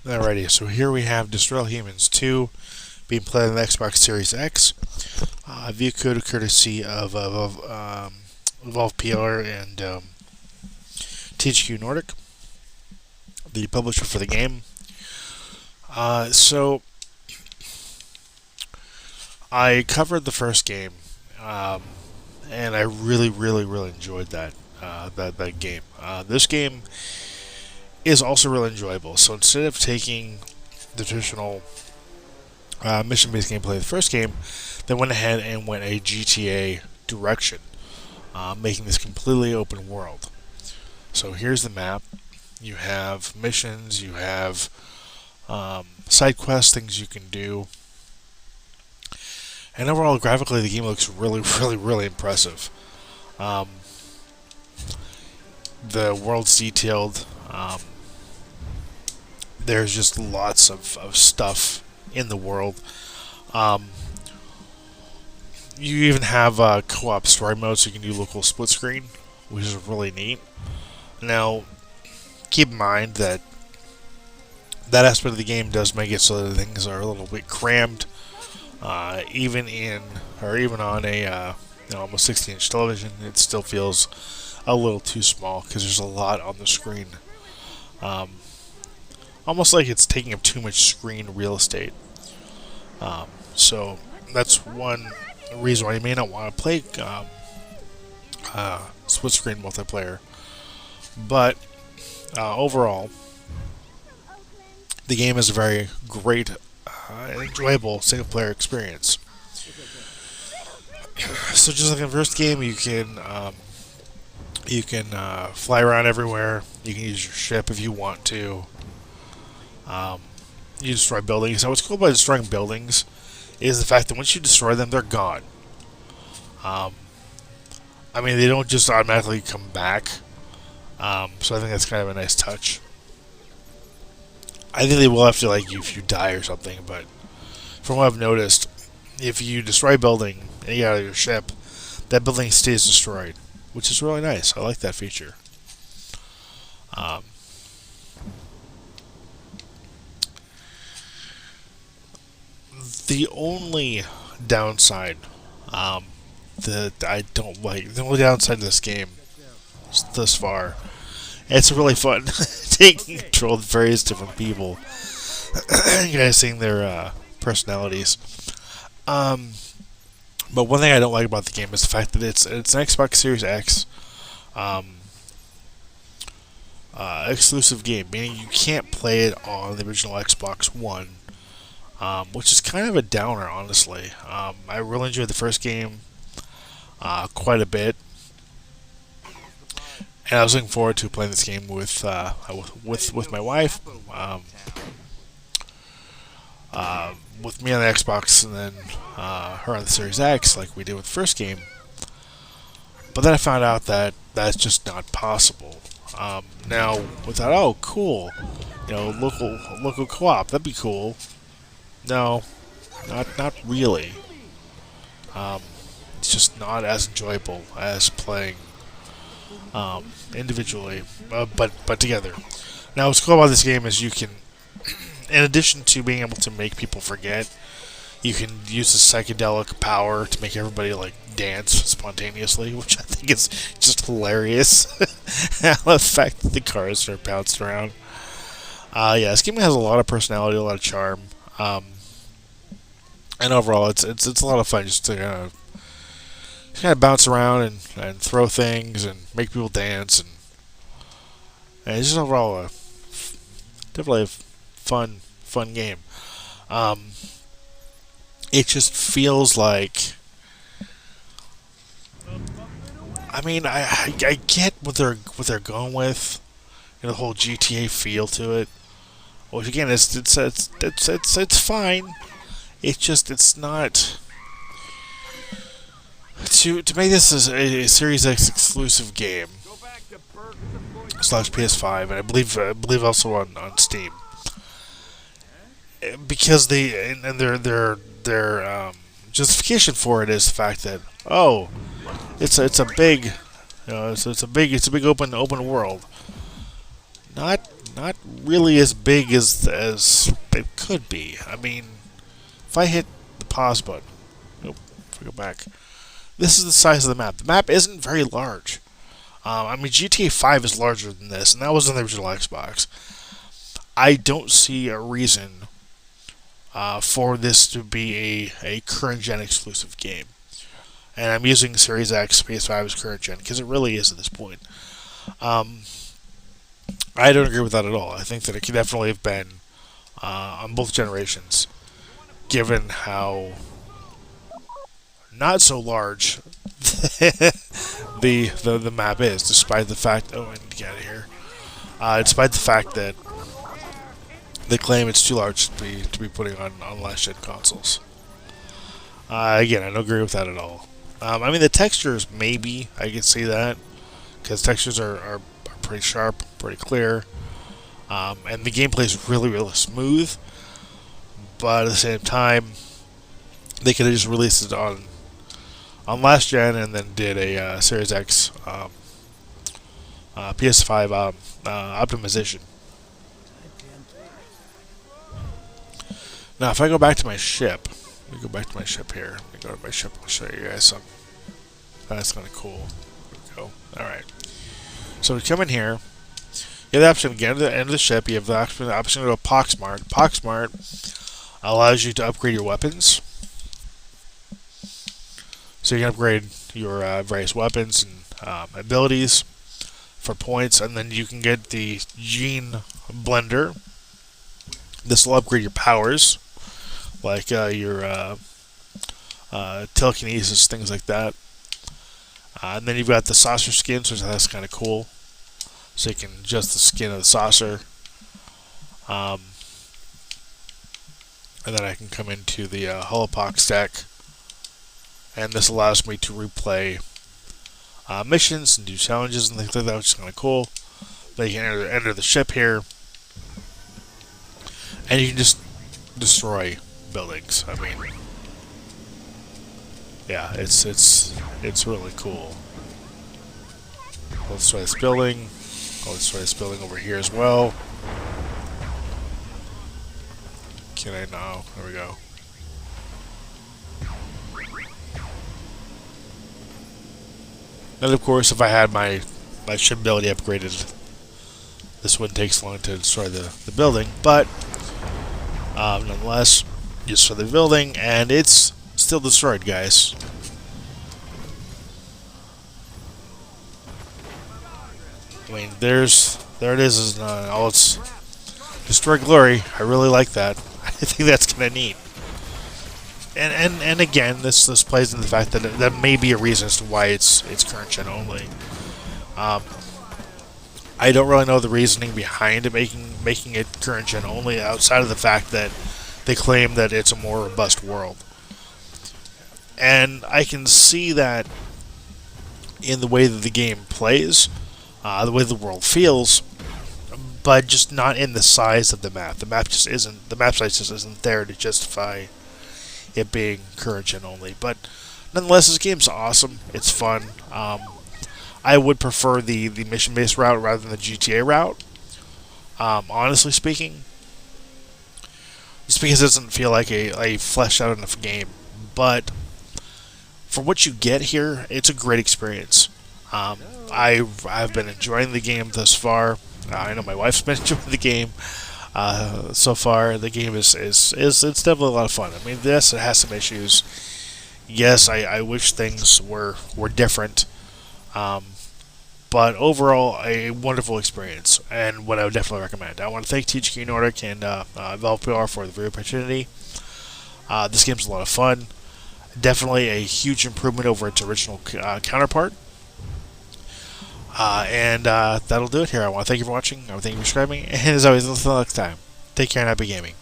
Alrighty, so here we have Destroy All Humans 2 being played on the Xbox Series X. Via code courtesy of Evolve PR and THQ Nordic, the publisher for the game. So I covered the first game, and I really enjoyed that game. This game is also really enjoyable. So instead of taking the traditional mission-based gameplay of the first game, they went ahead and went a GTA direction, making this completely open world. So here's the map. You have missions, you have side quests, things you can do. And overall, graphically, the game looks really impressive. The world's detailed. There's just lots of stuff in the world. You even have co-op story mode, so you can do local split screen, which is really neat. Now, keep in mind that aspect of the game does make it so that things are a little bit crammed, even on a almost 60-inch television. It still feels a little too small because there's a lot on the screen. Almost like it's taking up too much screen real estate. So that's one reason why you may not want to play split screen multiplayer. But overall, the game is a very great and enjoyable single player experience. So just like in the first game, you can fly around everywhere. You can use your ship if you want to. You destroy buildings. So what's cool about destroying buildings is the fact that once you destroy them, they're gone. They don't just automatically come back. So I think that's kind of a nice touch. I think they will have to like you if you die or something, but from what I've noticed, if you destroy a building and you get out of your ship, that building stays destroyed, which is really nice. I like that feature. The only downside that I don't like, the only downside of this game thus far, it's really fun taking control of various different people, you guys seeing their personalities. But one thing I don't like about the game is the fact that it's an Xbox Series X exclusive game, meaning you can't play it on the original Xbox One. Which is kind of a downer, honestly. I really enjoyed the first game quite a bit, and I was looking forward to playing this game with my wife, with me on the Xbox, and then her on the Series X, like we did with the first game. But then I found out that that's just not possible. Now, without cool, local co-op, that'd be cool. No, not really. It's just not as enjoyable as playing individually, but together. Now, what's cool about this game is you can, in addition to being able to make people forget, you can use the psychedelic power to make everybody like dance spontaneously, which I think is just hilarious. The fact that the cars are bounced around. This game has a lot of personality, a lot of charm. And overall, it's a lot of fun just to kind of bounce around and throw things and make people dance, and it's just overall definitely a fun game. It just feels like, I get what they're going with, the whole GTA feel to it. Which again, it's fine. It's not to make this as a Series X exclusive game / PS5, and I believe also on Steam, because their justification for it is the fact that it's a big it's a big open world. Not not really as big as they could be. I mean, if I hit the pause button, nope, if I go back, this is the size of the map. The map isn't very large. I mean, GTA 5 is larger than this, and that was in the original Xbox. I don't see a reason for this to be a current-gen exclusive game. And I'm using Series X, PS5 as current-gen, because it really is at this point. I don't agree with that at all. I think that it could definitely have been on both generations, given how not so large the map is, despite the fact. Oh, I need to get out of here. Despite the fact that they claim it's too large to be putting on last gen consoles. Again, I don't agree with that at all. I mean, the textures, maybe I can see that, because textures are pretty sharp, pretty clear, and the gameplay is really, really smooth. But at the same time, they could have just released it on last gen and then did a Series X PS5 optimization. Now, if I go back to my ship, let me go back to my ship here. Let me go to my ship. I'll show you guys something. That's kind of cool. There we go. All right. So we come in here. You have the option to get to the end of the ship. You have the option to go to Poxmart. Poxmart allows you to upgrade your weapons. So you can upgrade your various weapons and abilities for points, and then you can get the Gene Blender. This will upgrade your powers, like your telekinesis, things like that. And then you've got the saucer skins, which that's kind of cool. So you can adjust the skin of the saucer. And then I can come into the Holopox deck. And this allows me to replay missions and do challenges and things like that, which is kind of cool. Then you can enter the ship here. And you can just destroy buildings. I mean, yeah, it's really cool. Let's try this building. Let's try this building over here as well. Can I now? There we go. And of course, if I had my ship ability upgraded, this wouldn't take so long to destroy the building. But nonetheless, you destroy the building, and it's still destroyed, guys. I mean, there it is in all its destroyed glory. I really like that. I think that's kind of neat. And again, this plays into the fact that that may be a reason as to why it's current gen only. I don't really know the reasoning behind it making it current gen only, outside of the fact that they claim that it's a more robust world. And I can see that in the way that the game plays, the way the world feels, but just not in the size of the map. The map size just isn't there to justify it being current gen only. But nonetheless, this game's awesome. It's fun. I would prefer the mission-based route rather than the GTA route. Honestly speaking, just because it doesn't feel like a fleshed out enough game. But for what you get here, it's a great experience. I've been enjoying the game thus far. I know my wife's been enjoying the game so far. The game is it's definitely a lot of fun. I mean, yes, it has some issues. Yes, I wish things were different. But overall, a wonderful experience, and what I would definitely recommend. I want to thank THQ Nordic and Valve PR for the very opportunity. This game's a lot of fun. Definitely a huge improvement over its original counterpart. And that'll do it here. I want to thank you for watching. I want to thank you for subscribing. And as always, until next time, take care and happy gaming.